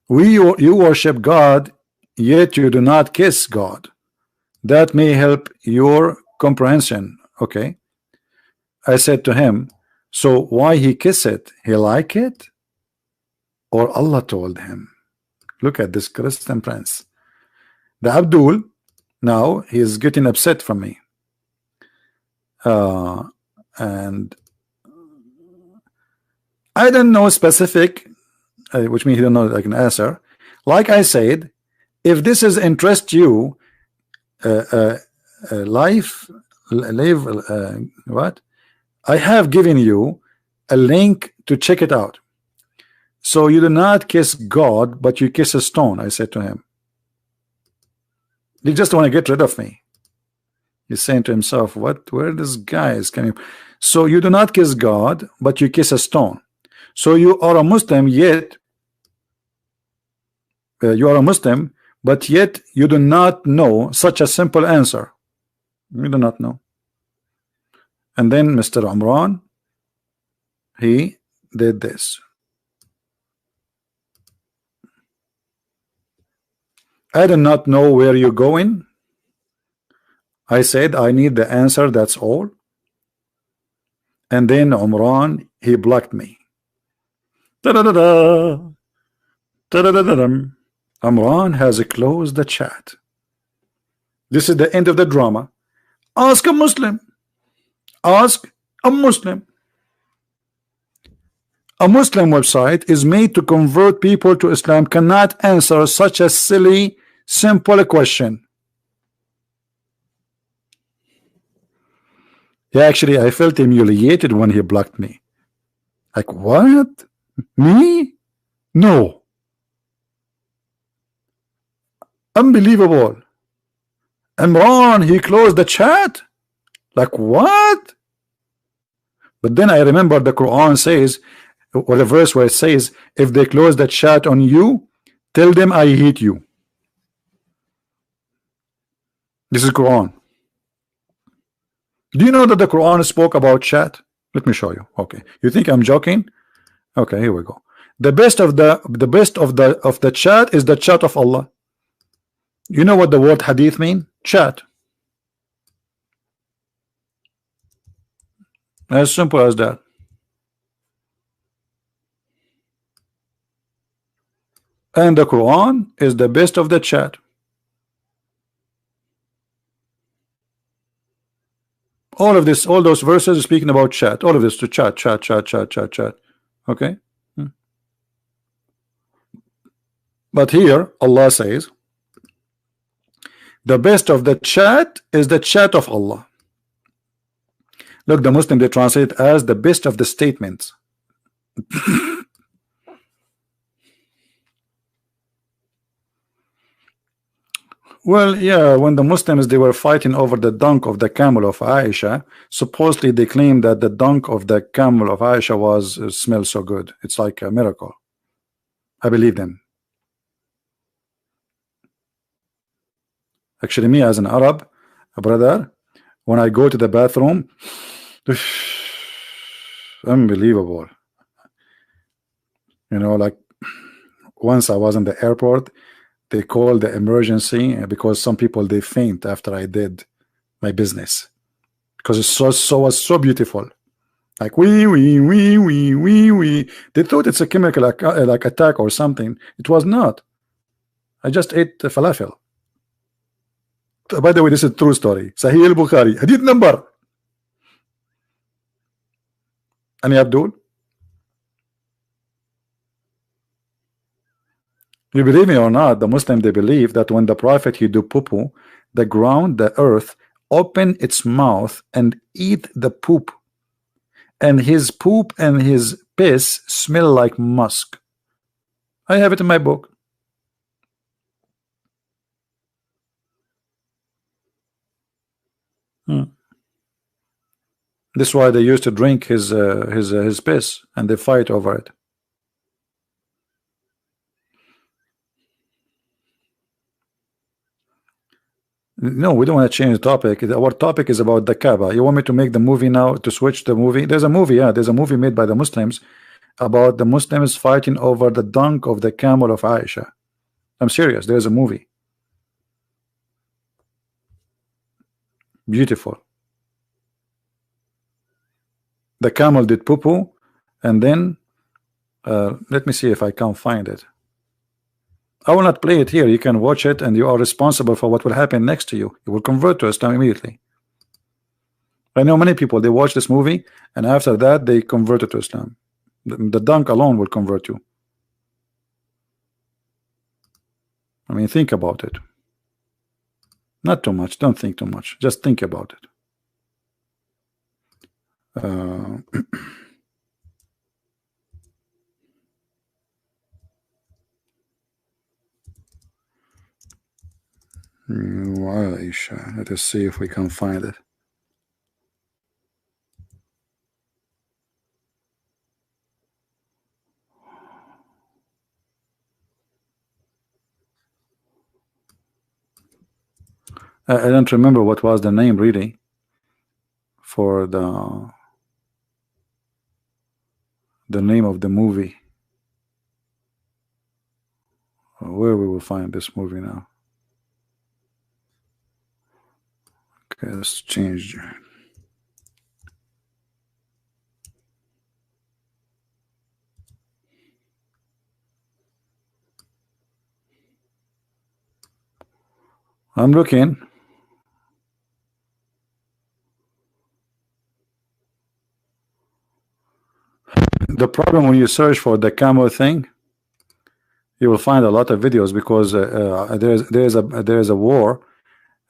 You worship God, yet you do not kiss God. That may help your comprehension. Okay. I said to him, so why he kiss it? He like it? Or Allah told him? Look at this Christian prince. The Abdul, now he is getting upset from me. And I don't know specific, which means he don't know like an answer. Like I said, if this is interest you, live, what? I have given you a link to check it out. So you do not kiss God, but you kiss a stone, I said to him. You just want to get rid of me. He's saying to himself, what? Where this guy is coming? So you do not kiss God, but you kiss a stone. So you are a Muslim, yet you are a Muslim, but yet you do not know such a simple answer. You do not know. And then Mr. Umran, he did this. I do not know where you're going. I said I need the answer, that's all. And then Umran, he blocked me. Da-da-da-da. Da-da-da-da-da. Umran has closed the chat. This is the end of the drama. Ask a Muslim. Ask a Muslim. A Muslim website is made to convert people to Islam, cannot answer such a silly, simple question. Yeah, actually, I felt humiliated when he blocked me. Like, what? Me? No. Unbelievable. Imran, he closed the chat? Like, what? But then I remember the Quran says, or the verse where it says, if they close the chat on you, tell them I hate you. This is Quran. Do you know that the Quran spoke about chat? Let me show you. Okay. You think I'm joking? Okay, here we go. The best of the chat is the chat of Allah. You know what the word hadith mean? Chat. As simple as that. And the Quran is the best of the chat. All of this, all those verses are speaking about chat. All of this to chat. Okay. But here Allah says the best of the chat is the chat of Allah. Look, the Muslim, they translate it as the best of the statements. Well, yeah, when the Muslims, they were fighting over the dunk of the camel of Aisha, supposedly they claimed that the dunk of the camel of Aisha was smells so good. It's like a miracle. I believe them. Actually, me as an Arab, a brother, when I go to the bathroom, unbelievable. You know, like once I was in the airport, they called the emergency because some people, they faint after I did my business because it was so beautiful. Like we. They thought it's a chemical like attack or something. It was not. I just ate falafel. By the way, this is a true story. Sahih al-Bukhari, hadith number. Ani Abdul? You believe me or not, the Muslim, they believe that when the Prophet he do poo-poo, the ground, the earth, open its mouth and eat the poop, and his poop and his piss smell like musk. I have it in my book. This is why they used to drink his piss, and they fight over it. No, we don't want to change the topic. Our topic is about the Kabah. You want me to make the movie now, to switch the movie? There's a movie, yeah, there's a movie made by the Muslims about the Muslims fighting over the dunk of the camel of Aisha. I'm serious, there's a movie. Beautiful. The camel did poo-poo, and then let me see if I can find it. I will not play it here. You can watch it, and you are responsible for what will happen next to you. You will convert to Islam immediately. I know many people, they watch this movie, and after that they converted to Islam. The dunk alone will convert you. I mean, think about it. Not too much. Don't think too much. Just think about it. Let us see if we can find it. I don't remember what was the name really for the name of the movie. Where we will find this movie now. Okay, let's change. I'm looking. The problem when you search for the camel thing, you will find a lot of videos because there's a war.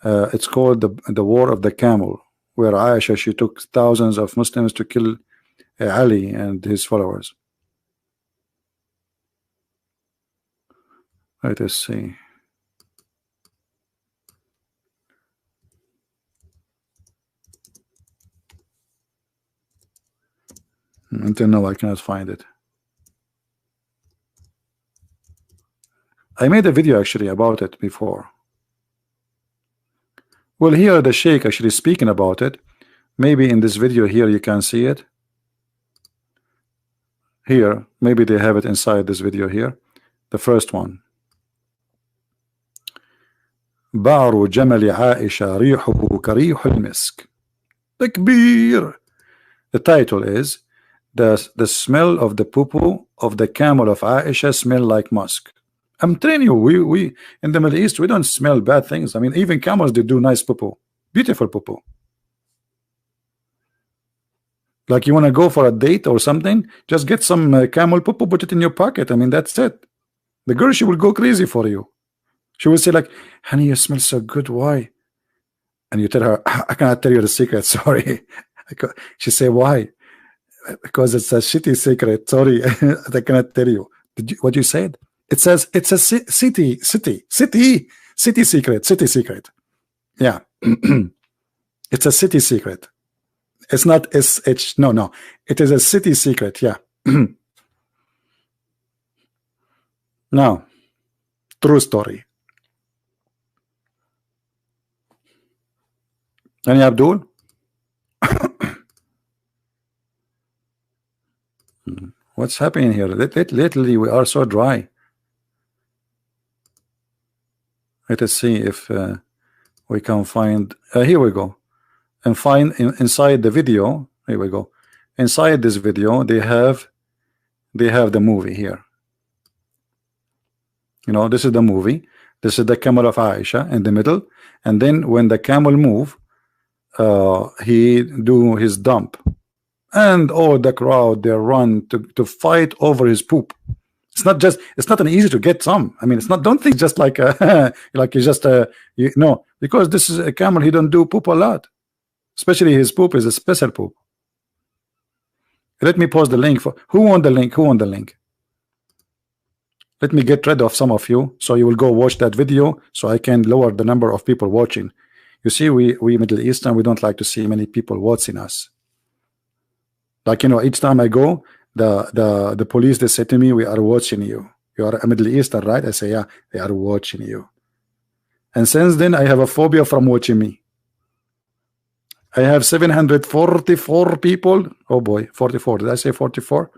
It's called the War of the Camel, where Aisha, she took thousands of Muslims to kill Ali and his followers. Let us see. Until now, I cannot find it. I made a video actually about it before. Well, here the Sheikh actually speaking about it. Maybe in this video here you can see it. Here, maybe they have it inside this video here. The first one. بعر جمل عائشة ريحه كريح المسك. تكبير. The title is the smell of the poo-poo of the camel of Aisha smell like musk. I'm telling you, we in the Middle East, we don't smell bad things. I mean, even camels, they do nice poo-poo, beautiful poo-poo. Like you want to go for a date or something, just get some camel poo-poo, put it in your pocket. I mean, that's it. The girl, she will go crazy for you. She will say like, honey, you smell so good. Why? And you tell her, I cannot tell you the secret. Sorry. She say, why? Because it's a shitty secret. Sorry, I cannot tell you. What you said? It says it's a city secret. Yeah, it's a city secret. It's not SH. No. It is a city secret. Yeah. Now, true story. Any Abdul? What's happening here? Lately we are so dry. Let us see if we can find. Here we go, and find inside the video. Here we go. Inside this video, they have the movie here. You know, this is the movie. This is the camel of Aisha in the middle, and then when the camel move, he do his dump. And all the crowd, they run to fight over his poop. It's not an easy to get some. I mean, it's not. Don't think just like like you just because this is a camel. He don't do poop a lot, especially his poop is a special poop. Let me post the link for who won the link. Who won the link? Let me get rid of some of you, so you will go watch that video, so I can lower the number of people watching. You see, we Middle Eastern, we don't like to see many people watching us. Like, you know, each time I go, the police, they say to me, we are watching you. You are a Middle Eastern, right? I say, yeah, they are watching you. And since then, I have a phobia from watching me. I have 744 people. Oh boy, 44. Did I say 44?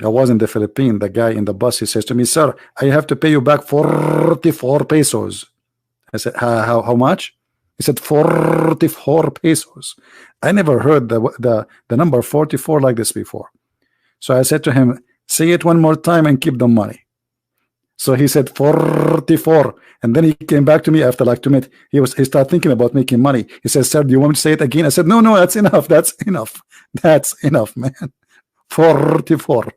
I was in the Philippines. The guy in the bus, he says to me, sir, I have to pay you back 44 pesos. I said, how much? He said 44 pesos. I never heard the number 44 like this before. So I said to him, say it one more time and keep the money. So he said 44, and then he came back to me after like 2 minutes. He started thinking about making money. He said, "Sir, do you want me to say it again?" I said, "No, no, that's enough. That's enough. That's enough, man. 44."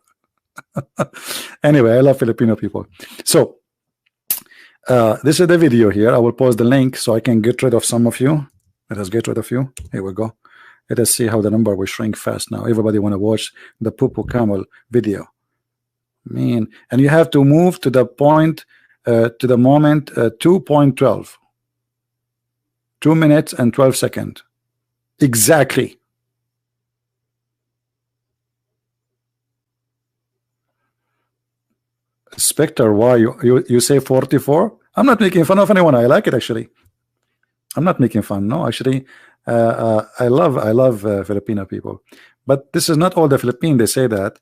Anyway, I love Filipino people. So this is the video here. I will post the link so I can get rid of some of you. Let us get rid of you. Here we go. Let us see how the number will shrink fast now. Everybody want to watch the poo-poo camel video. Man, and you have to move to the point, to the moment 2.12. 2 minutes and 12 seconds. Exactly. Spectre, why you say 44? I'm not making fun of anyone. I like it actually. I'm not making fun. No, actually, I love Filipino people. But this is not all the Philippines. They say that.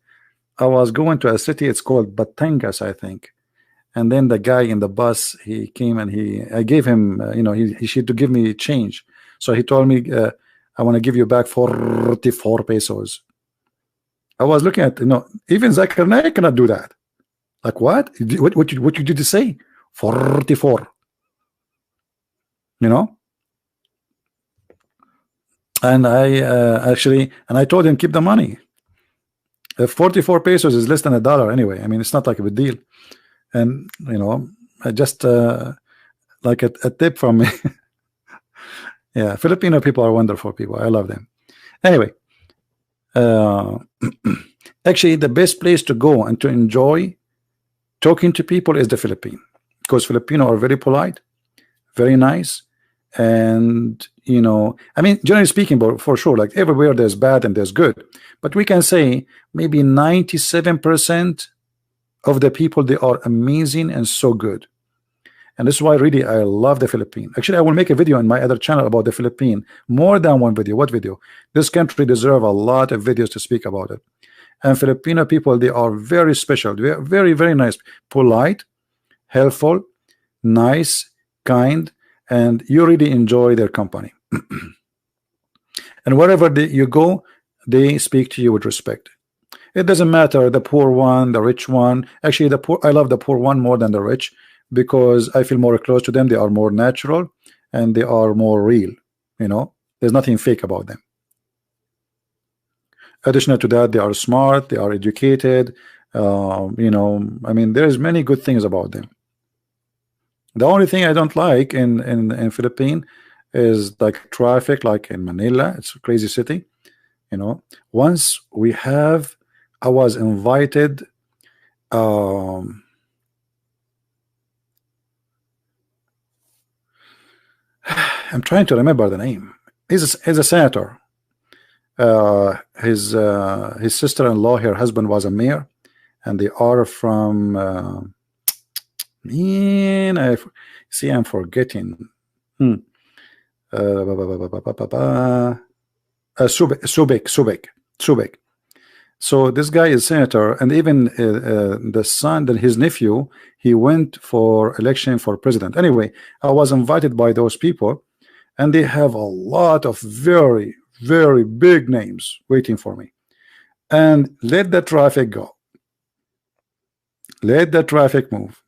I was going to a city. It's called Batangas, I think. And then the guy in the bus, he came and I gave him, he should to give me change. So he told me, I want to give you back 44 pesos. I was looking at, even Zachariah cannot do that. Like what? What you did to say? 44. And I told him keep the money. 44 pesos is less than $1 anyway. I mean, it's not like a big deal. And I just like a tip from me. Yeah, Filipino people are wonderful people. I love them. Anyway, actually, the best place to go and to enjoy talking to people is the Philippines, because Filipino are very polite, very nice, and I mean, generally speaking, but for sure, like everywhere there's bad and there's good, but we can say maybe 97% of the people, they are amazing and so good. And this is why really I love the Philippines. Actually, I will make a video in my other channel about the Philippines, more than one video. What video? This country deserve a lot of videos to speak about it. And Filipino people, they are very special. They are very, very nice, polite, helpful, nice, kind, and you really enjoy their company. And wherever you go, they speak to you with respect. It doesn't matter the poor one, the rich one. Actually, I love the poor one more than the rich, because I feel more close to them. They are more natural and they are more real. There's nothing fake about them. Additional to that, they are smart, they are educated. I mean, there's many good things about them. The only thing I don't like in Philippines is like traffic, like in Manila. It's a crazy city. Once I was invited. I'm trying to remember the name. He's a senator. His sister-in-law, her husband was a mayor, and they are from I'm forgetting. Subek. So this guy is senator, and even the son, that his nephew, he went for election for president. Anyway, I was invited by those people, and they have a lot of very, very big names waiting for me. And let the traffic go. Let the traffic move.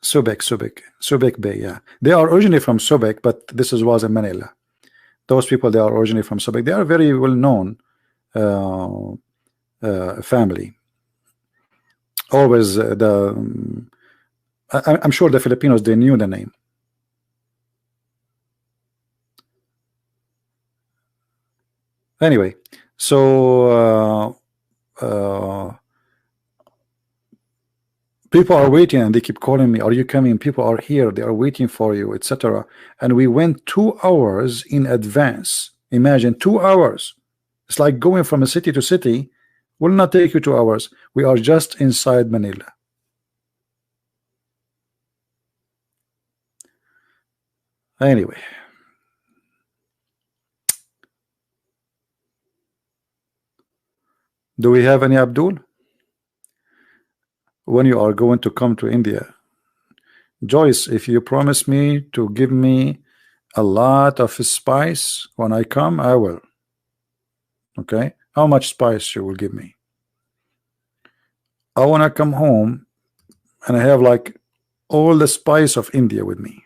Subek Bay, yeah. They are originally from Subek, but this was in Manila. Those people, they are originally from Subek. They are very well known family. Always I'm sure the Filipinos, they knew the name. Anyway, so people are waiting and they keep calling me, are you coming? People are here, they are waiting for you, etc. And we went 2 hours in advance. Imagine 2 hours. It's like going from a city to city will not take you 2 hours. We are just inside Manila. Anyway, do we have any Abdul? When you are going to come to India, Joyce, if you promise me to give me a lot of spice when I come, I will. Okay, how much spice you will give me? I want to come home and I have like all the spice of India with me.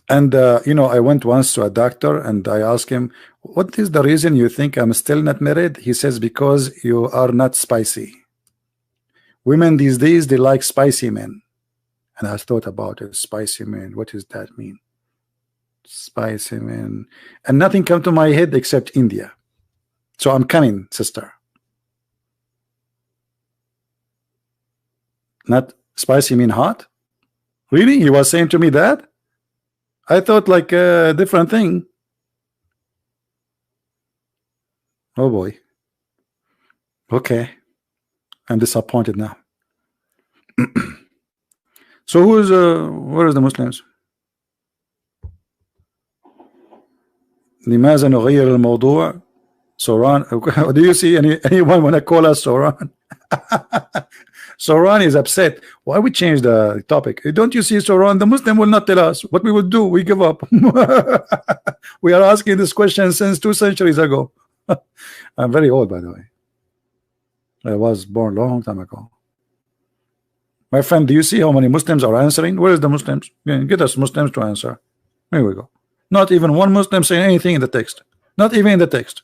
And you know, I went once to a doctor and I asked him, what is the reason you think I'm still not married? He says, because you are not spicy. Women these days, they like spicy men. And I thought about it. Spicy men, what does that mean? Spicy men. And nothing come to my head except India. So I'm coming, sister. Not spicy mean hot? Really? He was saying to me that? I thought like a different thing. Oh boy. Okay. I'm disappointed now. So who is where is the Muslims? لماذا نغير الموضوع? Soran, do you see anyone want to call us Soran? Soran is upset. Why we change the topic? Don't you see, Soran? The Muslim will not tell us what we would do. We give up. We are asking this question since 2 centuries ago. I'm very old, by the way. I was born a long time ago. My friend, do you see how many Muslims are answering? Where is the Muslims? Get us Muslims to answer. Here we go. Not even one Muslim saying anything in the text. Not even in the text.